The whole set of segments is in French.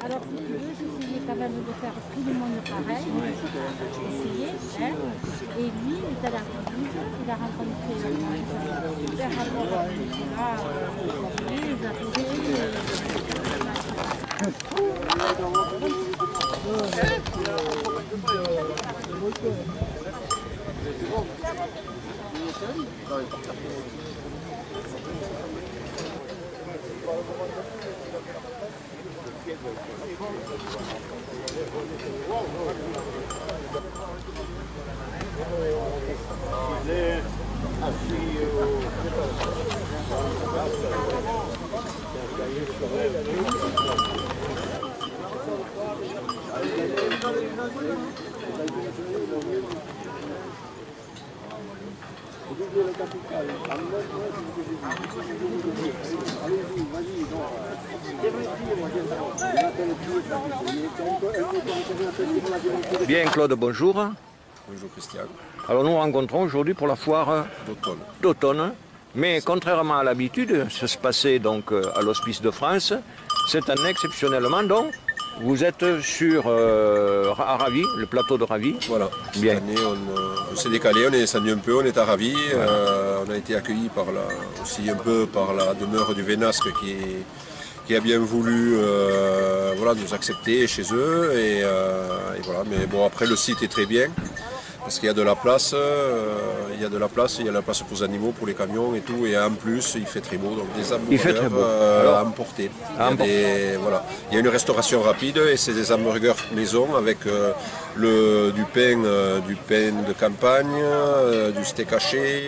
Alors, si tu veux, j'essayais quand même de faire tout le monde pareil. Essayer, hein. Et lui, il est allé à Toulouse, il a rencontré un super rapport avec lui, il a Bien, Claude, bonjour. Bonjour Christian. Alors nous rencontrons aujourd'hui pour la foire d'automne. Mais contrairement à l'habitude, ça se passait donc à l'Hospice de France. Cette année, exceptionnellement, donc, vous êtes sur à Ravy, le plateau de Ravy. Voilà. Bien. Cette année, on s'est décalé, on est descendu un peu, on est à Ravy. On a été accueillis aussi un peu par la demeure du Vénasque qui a bien voulu voilà, nous accepter chez eux. Et voilà. Mais bon, après le site est très bien. Parce qu'il y a de la place, il y a de la place pour les animaux, pour les camions et tout, et en plus il fait très beau, donc des hamburgers à emporter. Il y a une restauration rapide et c'est des hamburgers maison avec du pain de campagne, du steak haché,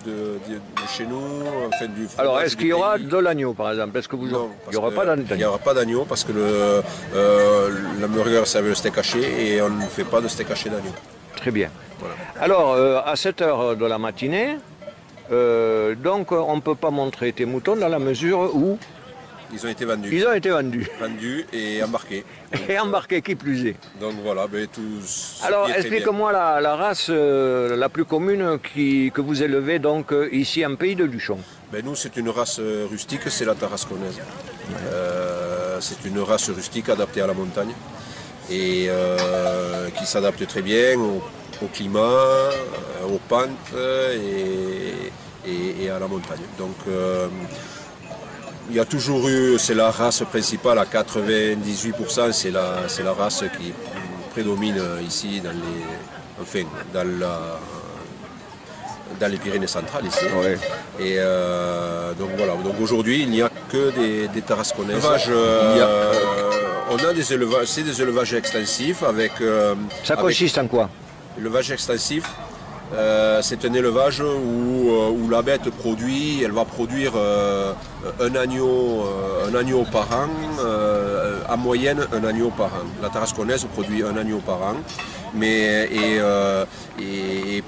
de chez nous, enfin du fromage. Alors est-ce qu'il y aura de l'agneau par exemple? Est-ce que vous Non, il n'y aura pas d'agneau? Il n'y aura pas d'agneau parce que l'hamburger c'est avec le steak haché et on ne fait pas de steak haché d'agneau. Très bien. Voilà. Alors, à 7 h de la matinée, donc on ne peut pas montrer tes moutons dans la mesure où ils ont été vendus. Ils ont été vendus. Vendus et embarqués. Et embarqués, qui plus est. Donc voilà, tout. Alors, explique-moi la race la plus commune que vous élevez donc ici en pays de Luchon. Nous, c'est une race rustique, c'est la tarasconnaise. C'est une race rustique adaptée à la montagne et qui s'adapte très bien au climat, aux pentes et à la montagne. Donc il y a toujours eu, c'est la race principale à 98%, c'est la race qui prédomine ici dans les Pyrénées centrales ici. Ouais. Et donc voilà, donc aujourd'hui il n'y a que des tarasconnaises. On a des élevages, c'est des élevages extensifs avec... Ça consiste en quoi? L'élevage extensif, c'est un élevage où la bête produit, elle va produire un agneau par an, en moyenne un agneau par an. La tarasconnaise produit un agneau par an, et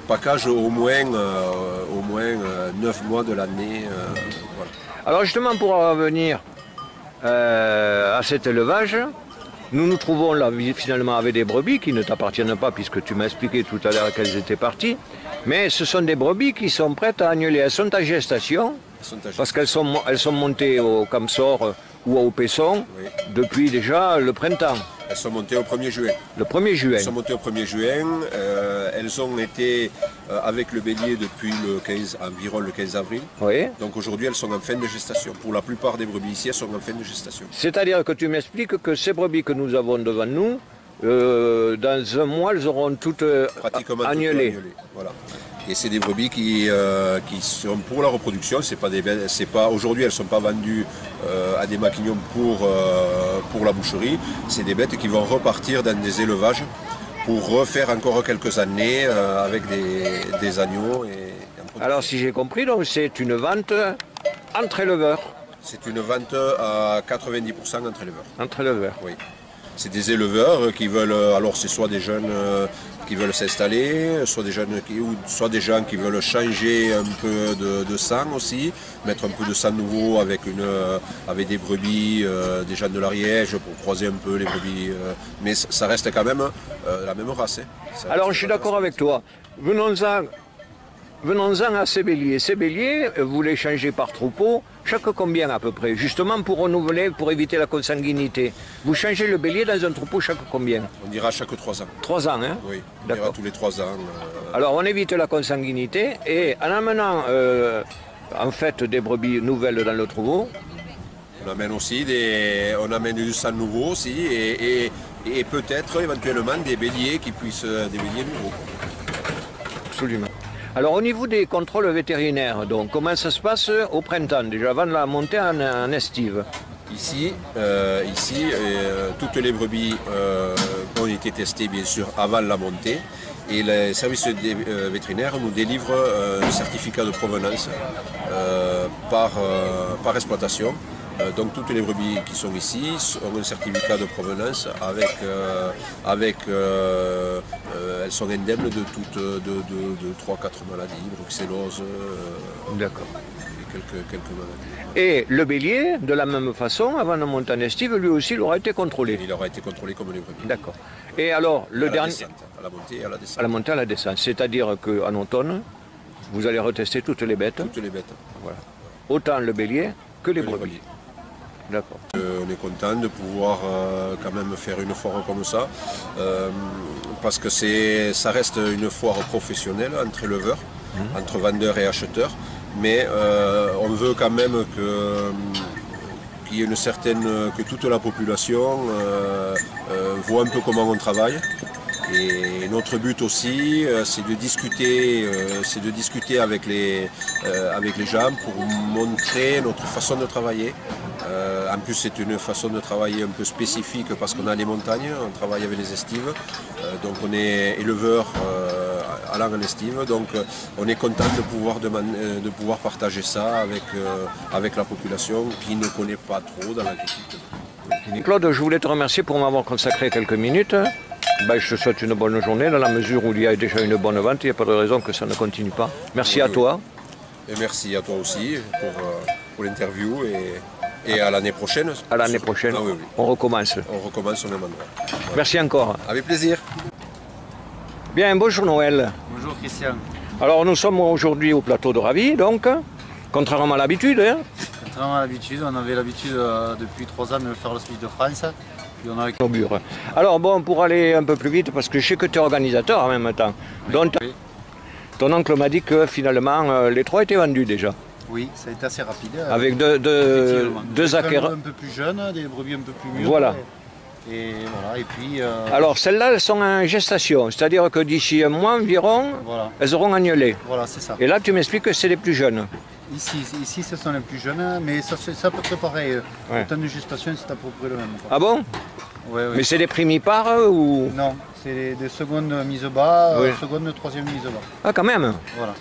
package au moins 9 mois de l'année. Voilà. Alors justement, pour revenir à cet élevage, nous nous trouvons là finalement avec des brebis qui ne t'appartiennent pas puisque tu m'as expliqué tout à l'heure qu'elles étaient parties. Mais ce sont des brebis qui sont prêtes à agneler. Elles sont à gestation parce qu'elles sont montées au Camsor ou au Pesson depuis déjà le printemps. Elles sont montées au 1er juin. Le 1er juin. Elles sont montées au 1er juin. Elles ont été avec le bélier depuis environ le 15 avril. Oui. Donc aujourd'hui, elles sont en fin de gestation. Pour la plupart des brebis ici, elles sont en fin de gestation. C'est-à-dire que tu m'expliques que ces brebis que nous avons devant nous, dans un mois, elles auront toutes agnelées. Voilà. Et c'est des brebis qui sont pour la reproduction. Aujourd'hui, elles ne sont pas vendues à des maquignons pour la boucherie. C'est des bêtes qui vont repartir dans des élevages pour refaire encore quelques années avec des agneaux. Alors si j'ai compris, donc c'est une vente entre éleveurs. C'est une vente à 90% entre éleveurs. Entre éleveurs. Oui. C'est des éleveurs qui veulent, alors c'est soit des jeunes qui veulent s'installer, soit des gens qui veulent changer un peu de sang aussi, mettre un peu de sang nouveau avec des brebis, des gens de l'Ariège pour croiser un peu les brebis. Mais ça reste quand même la même race. Hein. Alors je suis d'accord avec toi. Venons-en Venons-en à ces béliers. Ces béliers, vous les changez par troupeau, chaque combien à peu près? Justement pour renouveler, pour éviter la consanguinité. Vous changez le bélier dans un troupeau chaque combien? On dira chaque 3 ans. 3 ans, hein? Oui, on dira tous les 3 ans. Alors on évite la consanguinité et en amenant en fait des brebis nouvelles dans le troupeau. On amène aussi on amène du sang nouveau aussi et peut-être éventuellement des béliers des béliers nouveaux. Absolument. Alors au niveau des contrôles vétérinaires, donc comment ça se passe au printemps, déjà avant la montée en estive? Ici, toutes les brebis ont été testées bien sûr avant la montée et les services vétérinaires nous délivrent un certificat de provenance par exploitation. Donc toutes les brebis qui sont ici ont un certificat de provenance elles sont indemnes de toutes de 3-4 maladies, bruxellose, D'accord. et quelques maladies. Et le bélier, de la même façon, avant la montée en estive, lui aussi il aura été contrôlé. Il aura été contrôlé comme les brebis. D'accord. Et alors, le dernier... À la montée et à la descente. À la montée, à la descente. C'est-à-dire qu'en automne, vous allez retester toutes les bêtes. Toutes les bêtes. Voilà. Autant le bélier que les brebis. D'accord. On est content de pouvoir quand même faire une foire comme ça, parce que ça reste une foire professionnelle entre éleveurs, entre vendeurs et acheteurs, mais on veut quand même qu'il y ait que toute la population voit un peu comment on travaille. Et notre but aussi, c'est de discuter avec les gens pour montrer notre façon de travailler. En plus, c'est une façon de travailler un peu spécifique parce qu'on a les montagnes, on travaille avec les estives. Donc on est éleveur allant en estive. Donc on est content de pouvoir partager ça avec la population qui ne connaît pas trop dans l'agriculture. Claude, je voulais te remercier pour m'avoir consacré quelques minutes. Ben, je te souhaite une bonne journée, dans la mesure où il y a déjà une bonne vente, il n'y a pas de raison que ça ne continue pas. Merci à toi. Et merci à toi aussi pour l'interview et à l'année prochaine. À l'année prochaine, oui. On recommence. On recommence au même endroit. Voilà. Merci encore. Avec plaisir. Bien, bonjour Noël. Bonjour Christian. Alors nous sommes aujourd'hui au plateau de Ravi, donc, contrairement à l'habitude. Hein. Contrairement à l'habitude, on avait l'habitude depuis 3 ans de faire le Split de France. Alors bon, pour aller un peu plus vite, parce que je sais que tu es organisateur en même temps. Oui, Donc, oui. Ton oncle m'a dit que finalement les 3 étaient vendus déjà. Oui, ça a été assez rapide. Avec deux acquéreurs. Un peu plus jeunes, des brebis un peu plus mûres. Voilà. Et voilà, et puis... Alors celles-là, elles sont en gestation, c'est-à-dire que d'ici un mois environ, voilà. Elles auront agnelé. Voilà, c'est ça. Et là, tu m'expliques que c'est les plus jeunes. Ici, ce sont les plus jeunes, mais c'est à peu près pareil. Ouais. Le temps de gestation, c'est à peu près le même. Ah bon? Ouais. Mais c'est des primipares ou... Non, c'est des secondes mises bas, Oui. secondes, troisième mise bas. Ah, quand même. Voilà.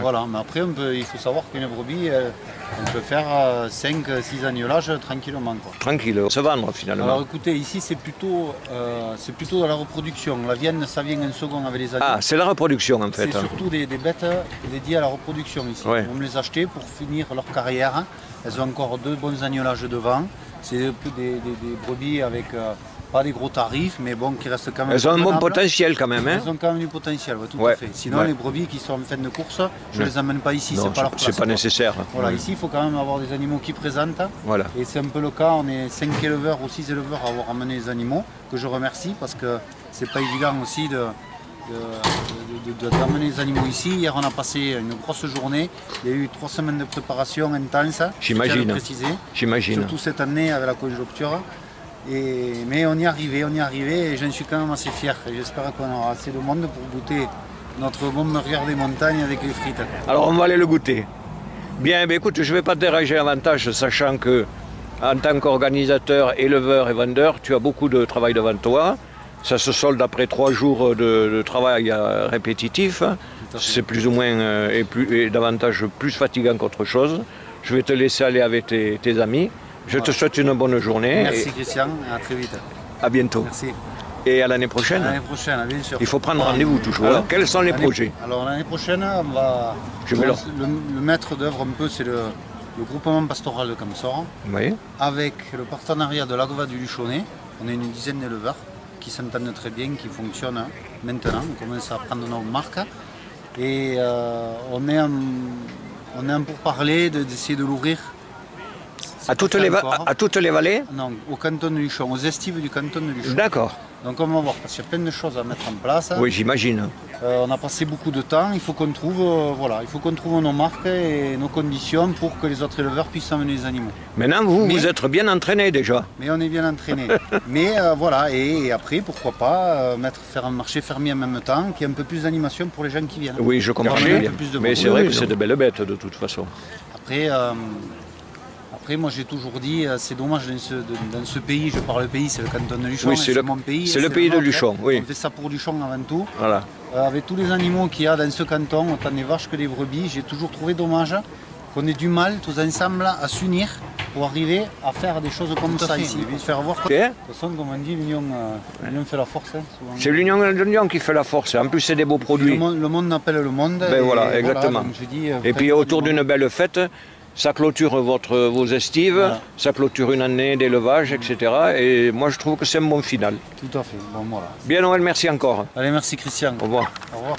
Voilà. Mais après, il faut savoir qu'une brebis, on peut faire 5-6 agnelages tranquillement. Quoi. Tranquille, se vendre finalement. Alors écoutez, ici c'est plutôt dans la reproduction. La viande, ça vient en second avec les agneaux. Ah, c'est la reproduction en fait. C'est surtout des bêtes dédiées à la reproduction ici. Ouais. On me les acheter pour finir leur carrière. Elles ont encore 2 bons agnelages devant. C'est des brebis avec pas des gros tarifs, mais bon, qui restent quand même. Elles ont un bon convenables. potentiel quand même. Hein. Elles ont quand même du potentiel, ouais, tout Ouais. à fait. Sinon, Ouais. les brebis qui sont en fin de course, je ne Ouais. les amène pas ici, Non, c'est pas leur place. c'est pas quoi. nécessaire. Voilà, Ouais. ici, il faut quand même avoir des animaux qui présentent. Voilà. Et c'est un peu le cas, on est 5 éleveurs ou 6 éleveurs à avoir amené les animaux, que je remercie parce que c'est pas évident aussi d'amener les animaux ici. Hier, on a passé une grosse journée. Il y a eu 3 semaines de préparation intense. J'imagine. Je tiens à le préciser. J'imagine. Surtout cette année avec la conjoncture. Mais on y est arrivé et j'en suis quand même assez fier. Et j'espère qu'on aura assez de monde pour goûter notre bon burger des montagnes avec les frites. Alors on va aller le goûter. Bien, ben, écoute, je ne vais pas te déranger davantage, sachant que en tant qu'organisateur, éleveur et vendeur, tu as beaucoup de travail devant toi. Ça se solde après 3 jours de travail répétitif. C'est plus ou moins et davantage plus fatigant qu'autre chose. Je vais te laisser aller avec tes amis. Je te souhaite une bonne journée. Merci Christian, à très vite. À bientôt. Merci. Et à l'année prochaine. À l'année prochaine, bien sûr. Il faut prendre rendez-vous toujours. Alors, quels sont les projets? Alors l'année prochaine, on va. Le maître d'œuvre un peu, c'est le groupement pastoral de Camsor, Oui. avec le partenariat de l'Agva du Luchonnet. On est une dizaine d'éleveurs qui s'entendent très bien, qui fonctionnent maintenant. On commence à prendre nos marques. Et on est en pourparlers d'essayer de l'ouvrir. À toutes les vallées? Non, au canton de Luchon, aux estives du canton de Luchon. D'accord. Donc on va voir, parce qu'il y a plein de choses à mettre en place. Oui, j'imagine. On a passé beaucoup de temps, il faut qu'on trouve, il faut qu'on trouve nos marques et nos conditions pour que les autres éleveurs puissent amener les animaux. Maintenant, vous êtes bien entraîné déjà. Mais on est bien entraîné. Mais voilà, et après, pourquoi pas faire un marché fermier en même temps, qui ait un peu plus d'animation pour les gens qui viennent. Oui, je comprends Ramener un bien. peu plus de Mais monde. c'est vrai que c'est de belles bêtes de toute façon. Après, moi j'ai toujours dit, c'est dommage dans ce pays, je parle pays, c'est le canton de Luchon, Oui, c'est mon pays. c'est le pays de nôtre, Luchon, oui. On fait ça pour Luchon avant tout. Voilà. Avec tous les animaux qu'il y a dans ce canton, autant des vaches que des brebis, j'ai toujours trouvé dommage qu'on ait du mal tous ensemble à s'unir pour arriver à faire des choses comme ça ici. Pour faire voir que, de toute façon, comme on dit, l'union fait la force. Hein, c'est l'union qui fait la force. En plus, c'est des beaux produits. Le monde appelle le monde. Ben voilà, exactement. Donc je dis, et puis autour d'une belle fête, ça clôture vos estives, voilà. Ça clôture une année d'élevage, etc. Et moi, je trouve que c'est un bon final. Tout à fait. Bon, voilà. Bien, Noël, merci encore. Allez, merci Christian. Au revoir. Au revoir.